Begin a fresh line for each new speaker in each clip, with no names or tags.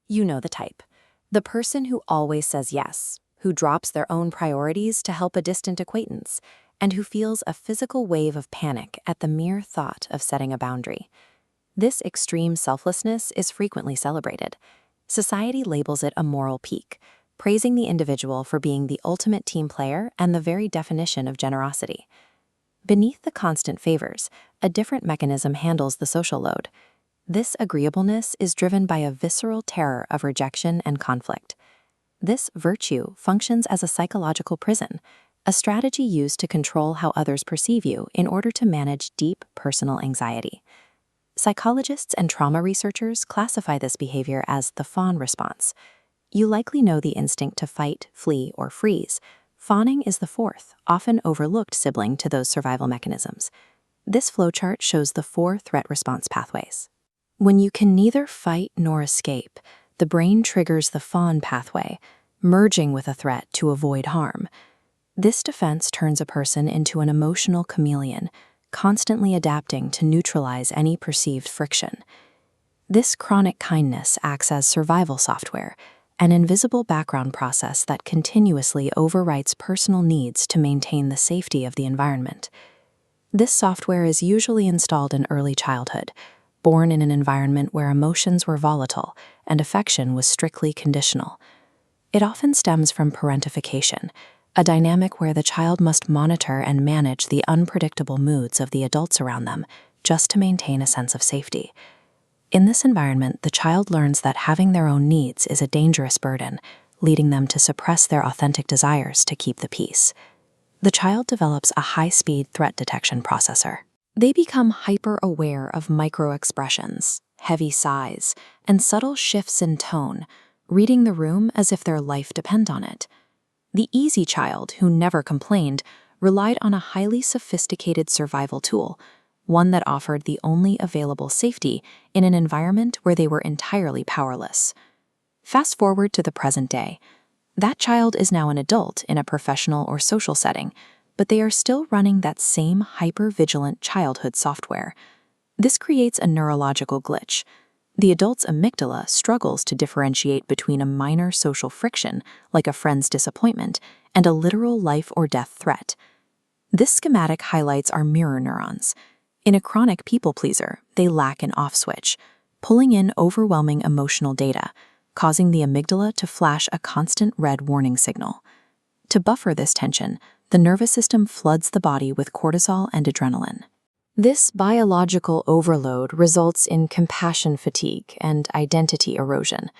You know the type. The person who always says yes, who drops their own priorities to help a distant acquaintance, and who feels a physical wave of panic at the mere thought of setting a boundary. This extreme selflessness is frequently celebrated. Society labels it a moral peak, praising the individual for being the ultimate team player and the very definition of generosity. Beneath the constant favors, a different mechanism handles the social load. This agreeableness is driven by a visceral terror of rejection and conflict. This virtue functions as a psychological prison, a strategy used to control how others perceive you in order to manage deep personal anxiety. Psychologists and trauma researchers classify this behavior as the fawn response. You likely know the instinct to fight, flee, or freeze. Fawning is the fourth, often overlooked sibling to those survival mechanisms. This flowchart shows the 4 threat response pathways. When you can neither fight nor escape, the brain triggers the fawn pathway, merging with a threat to avoid harm. This defense turns a person into an emotional chameleon, constantly adapting to neutralize any perceived friction. This chronic kindness acts as survival software, an invisible background process that continuously overwrites personal needs to maintain the safety of the environment. This software is usually installed in early childhood, born in an environment where emotions were volatile and affection was strictly conditional. It often stems from parentification, a dynamic where the child must monitor and manage the unpredictable moods of the adults around them just to maintain a sense of safety. In this environment, the child learns that having their own needs is a dangerous burden, leading them to suppress their authentic desires to keep the peace. The child develops a high-speed threat detection processor. They become hyper-aware of micro-expressions, heavy sighs, and subtle shifts in tone, reading the room as if their life depends on it. The easy child, who never complained, relied on a highly sophisticated survival tool, one that offered the only available safety in an environment where they were entirely powerless. Fast forward to the present day. That child is now an adult in a professional or social setting, but they are still running that same hyper-vigilant childhood software. This creates a neurological glitch. The adult's amygdala struggles to differentiate between a minor social friction, like a friend's disappointment, and a literal life or death threat. This schematic highlights our mirror neurons. In a chronic people-pleaser, they lack an off switch, pulling in overwhelming emotional data, causing the amygdala to flash a constant red warning signal. To buffer this tension, the nervous system floods the body with cortisol and adrenaline. This biological overload results in compassion fatigue and identity erosion.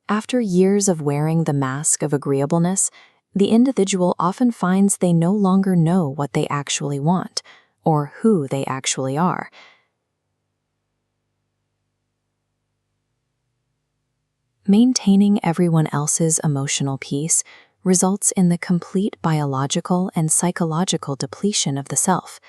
After years of wearing the mask of agreeableness, the individual often finds they no longer know what they actually want or who they actually are. Maintaining everyone else's emotional peace results in the complete biological and psychological depletion of the self.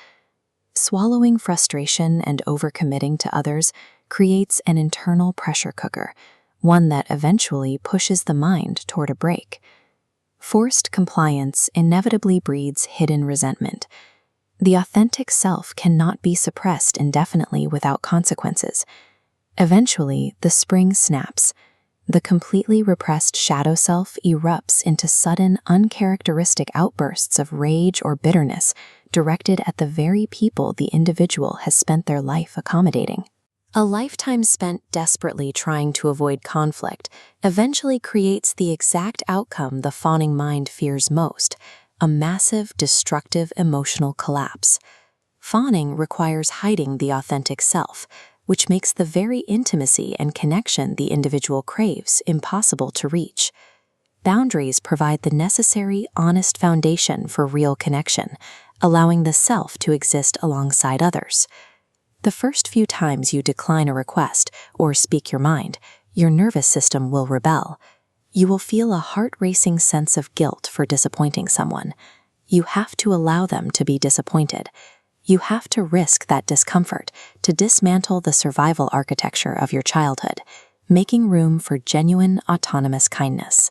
Swallowing frustration and overcommitting to others creates an internal pressure cooker, one that eventually pushes the mind toward a break. Forced compliance inevitably breeds hidden resentment. The authentic self cannot be suppressed indefinitely without consequences. Eventually, the spring snaps. The completely repressed shadow self erupts into sudden, uncharacteristic outbursts of rage or bitterness directed at the very people the individual has spent their life accommodating. A lifetime spent desperately trying to avoid conflict eventually creates the exact outcome the fawning mind fears most: a massive, destructive emotional collapse. Fawning requires hiding the authentic self, which makes the very intimacy and connection the individual craves impossible to reach. Boundaries provide the necessary, honest foundation for real connection, allowing the self to exist alongside others. The first few times you decline a request or speak your mind, your nervous system will rebel. You will feel a heart-racing sense of guilt for disappointing someone. You have to allow them to be disappointed. You have to risk that discomfort to dismantle the survival architecture of your childhood, making room for genuine, autonomous kindness.